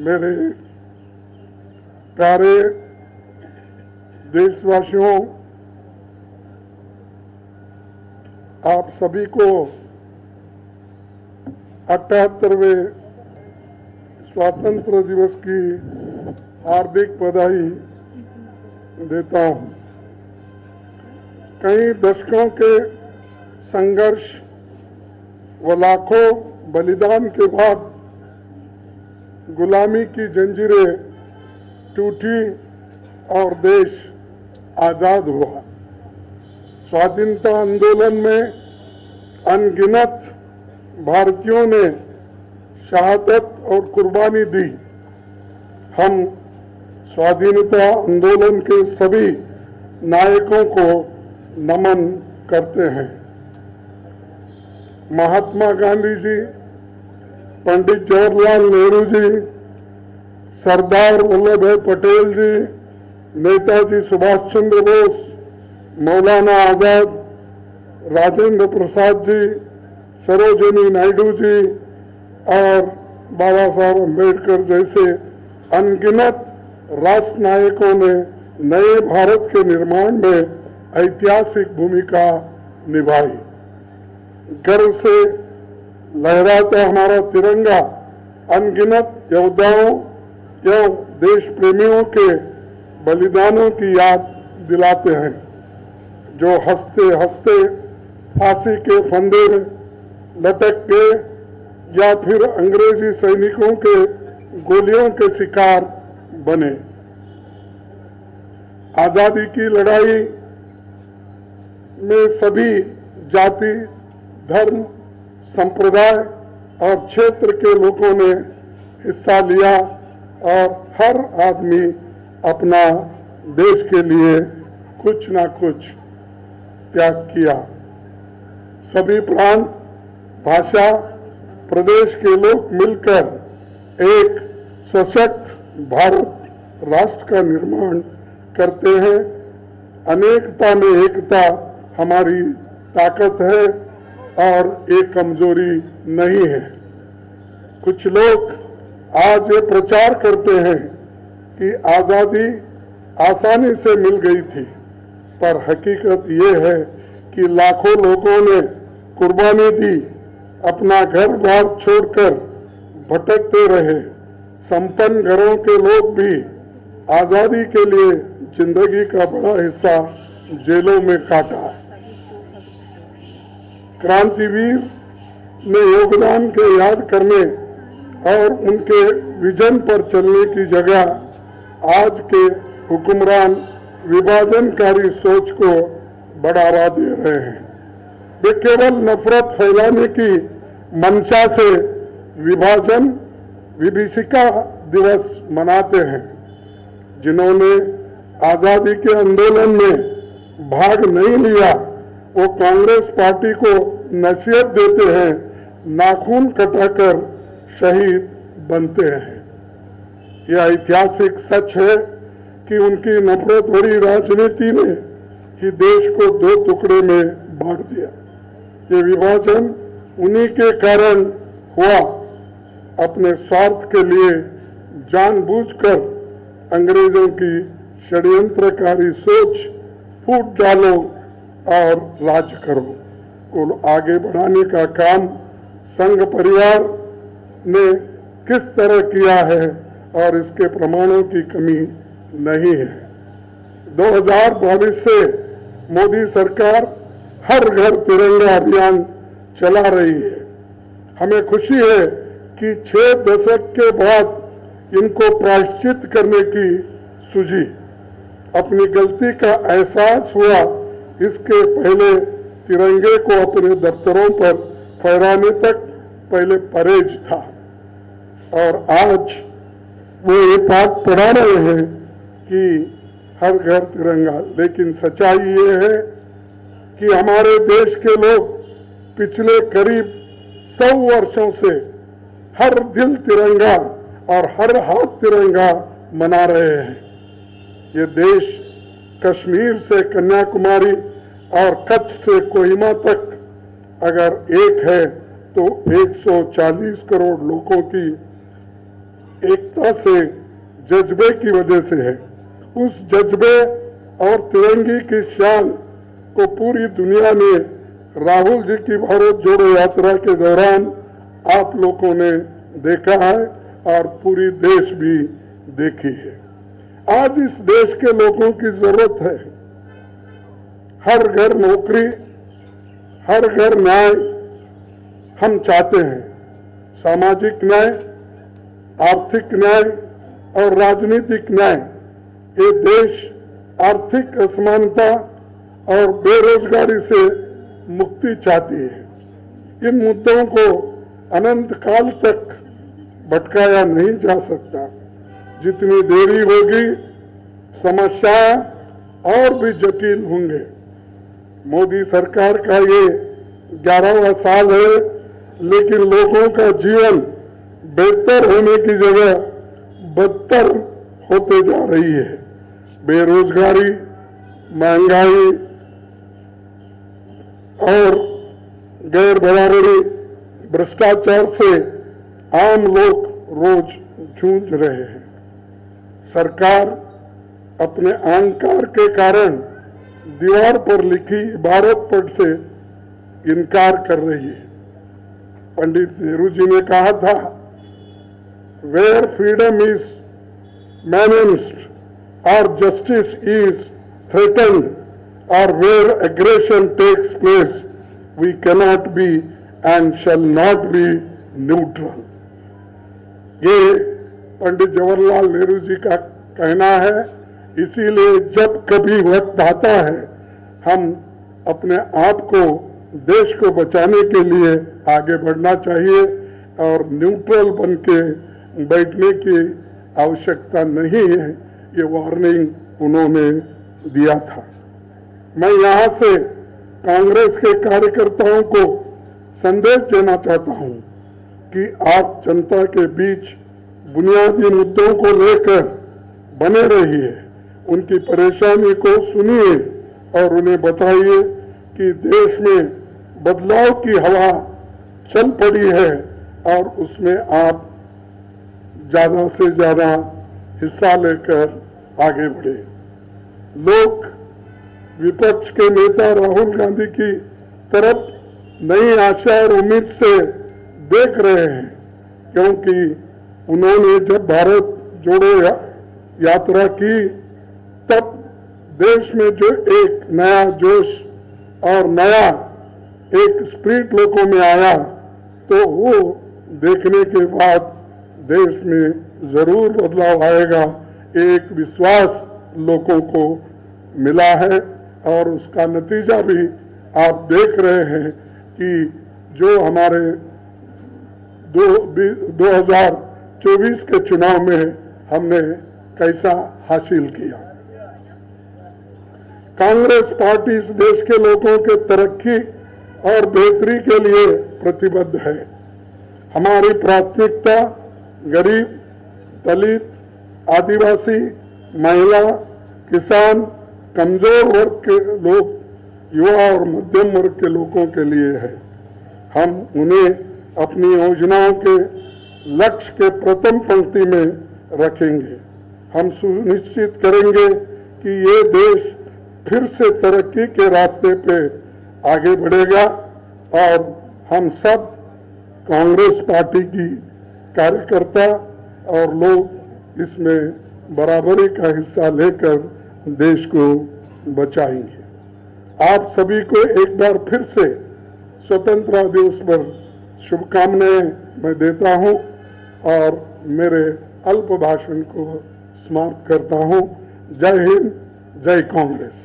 मेरे प्यारे देशवासियों, आप सभी को 78वें स्वतंत्र दिवस की हार्दिक बधाई देता हूं। कई दशकों के संघर्ष व लाखों बलिदान के बाद गुलामी की जंजीरें टूटी और देश आजाद हुआ। स्वाधीनता आंदोलन में अनगिनत भारतीयों ने शहादत और कुर्बानी दी। हम स्वाधीनता आंदोलन के सभी नायकों को नमन करते हैं। महात्मा गांधी जी, पंडित जवाहरलाल नेहरू जी, सरदार वल्लभ भाई पटेल जी, नेताजी सुभाष चंद्र बोस, मौलाना आजाद, राजेंद्र प्रसाद जी, सरोजिनी नायडू जी और बाबा साहब अम्बेडकर जैसे अनगिनत राष्ट्र नायकों ने नए भारत के निर्माण में ऐतिहासिक भूमिका निभाई। गर्व से लहराता हमारा तिरंगा अनगिनत योद्धाओं एवं देश प्रेमियों के बलिदानों की याद दिलाते हैं, जो हंसते हंसते फांसी के फंदे में लटक गए या फिर अंग्रेजी सैनिकों के गोलियों के शिकार बने। आजादी की लड़ाई में सभी जाति, धर्म, संप्रदाय और क्षेत्र के लोगों ने हिस्सा लिया और हर आदमी अपना देश के लिए कुछ न कुछ त्याग किया। सभी प्रांत, भाषा, प्रदेश के लोग मिलकर एक सशक्त भारत राष्ट्र का निर्माण करते हैं। अनेकता में एकता हमारी ताकत है और एक कमजोरी नहीं है। कुछ लोग आज ये प्रचार करते हैं कि आजादी आसानी से मिल गई थी, पर हकीकत ये है कि लाखों लोगों ने कुर्बानी दी, अपना घर बार छोड़कर भटकते रहे। संपन्न घरों के लोग भी आजादी के लिए जिंदगी का बड़ा हिस्सा जेलों में काटा। क्रांतिवीर ने योगदान के याद करने और उनके विजन पर चलने की जगह आज के हुक्मरान विभाजनकारी सोच को बढ़ावा दे रहे हैं। वे केवल नफरत फैलाने की मंशा से विभाजन विभीषिका दिवस मनाते हैं। जिन्होंने आजादी के आंदोलन में भाग नहीं लिया, वो कांग्रेस पार्टी को नसीहत देते हैं, नाखून कटाकर शहीद बनते हैं। यह ऐतिहासिक सच है कि उनकी नफरत भरी राजनीति ने ही देश को दो टुकड़े में बांट दिया। ये विभाजन उन्हीं के कारण हुआ। अपने स्वार्थ के लिए जानबूझकर अंग्रेजों की षड्यंत्रकारी सोच फूट डालो और राज करो को आगे बढ़ाने का काम संघ परिवार ने किस तरह किया है और इसके प्रमाणों की कमी नहीं है। 2022 से मोदी सरकार हर घर तिरंगा अभियान चला रही है। हमें खुशी है कि 6 दशक के बाद इनको प्रायश्चित करने की सूझी। अपनी गलती का एहसास हुआ। इसके पहले तिरंगे को अपने दफ्तरों पर फहराने तक पहले परहेज था और आज वो ये बात पढ़ा रहे हैं कि हर घर तिरंगा। लेकिन सच्चाई ये है कि हमारे देश के लोग पिछले करीब 100 वर्षों से हर दिल तिरंगा और हर हाथ तिरंगा मना रहे हैं। ये देश कश्मीर से कन्याकुमारी और कच्छ से कोहिमा तक अगर एक है तो 140 करोड़ लोगों की एकता से जज्बे की वजह से है। उस जज्बे और तिरंगे की शान को पूरी दुनिया ने राहुल जी की भारत जोड़ो यात्रा के दौरान आप लोगों ने देखा है और पूरी देश भी देखी है। आज इस देश के लोगों की जरूरत है हर घर नौकरी, हर घर न्याय हम चाहते हैं। सामाजिक न्याय, आर्थिक न्याय और राजनीतिक न्याय। ये देश आर्थिक असमानता और बेरोजगारी से मुक्ति चाहती है। इन मुद्दों को अनंत काल तक भटकाया नहीं जा सकता। जितनी देरी होगी समस्याएं और भी जटिल होंगे। मोदी सरकार का ये 11वां साल है, लेकिन लोगों का जीवन बेहतर होने की जगह बदतर होते जा रही है। बेरोजगारी, महंगाई और गैर बराबरी, भ्रष्टाचार से आम लोग रोज जूझ रहे हैं। सरकार अपने अहंकार के कारण दीवार पर लिखी इबारत पढ़ से इनकार कर रही है। पंडित नेहरू जी ने कहा था, वेयर फ्रीडम इज मैनेज्ड और जस्टिस इज थ्रेटन्ड और where aggression takes place we cannot be and shall not be neutral. ये पंडित जवाहरलाल नेहरू जी का कहना है। इसीलिए जब कभी वक्त आता है, हम अपने आप को, देश को बचाने के लिए आगे बढ़ना चाहिए और न्यूट्रल बन के बैठने की आवश्यकता नहीं है। ये वार्निंग उन्होंने दिया था। मैं यहाँ से कांग्रेस के कार्यकर्ताओं को संदेश देना चाहता हूँ कि आप जनता के बीच बुनियादी मुद्दों को लेकर बने रहिए, उनकी परेशानी को सुनिए और उन्हें बताइए कि देश में बदलाव की हवा चल पड़ी है और उसमें आप ज्यादा से ज्यादा हिस्सा लेकर आगे बढ़े। लोग विपक्ष के नेता राहुल गांधी की तरफ नई आशा और उम्मीद से देख रहे हैं, क्योंकि उन्होंने जब भारत जोड़ो यात्रा की तब देश में जो एक नया जोश और नया एक स्पिरिट लोगों में आया, तो वो देखने के बाद देश में जरूर बदलाव आएगा। एक विश्वास लोगों को मिला है और उसका नतीजा भी आप देख रहे हैं कि जो हमारे 2024 के चुनाव में हमने कैसा हासिल किया। कांग्रेस पार्टी इस देश के लोगों के तरक्की और बेहतरी के लिए प्रतिबद्ध है। हमारी प्राथमिकता गरीब, दलित, आदिवासी, महिला, किसान, कमजोर वर्ग के लोग, युवा और मध्यम वर्ग के लोगों के लिए है। हम उन्हें अपनी योजनाओं के लक्ष्य के प्रथम पंक्ति में रखेंगे। हम सुनिश्चित करेंगे कि ये देश फिर से तरक्की के रास्ते पे आगे बढ़ेगा और हम सब कांग्रेस पार्टी की कार्यकर्ता और लोग इसमें बराबरी का हिस्सा लेकर देश को बचाएंगे। आप सभी को एक बार फिर से स्वतंत्रता दिवस पर शुभकामनाएं मैं देता हूं और मेरे अल्प भाषण को समाप्त करता हूं। जय हिंद, जय कांग्रेस।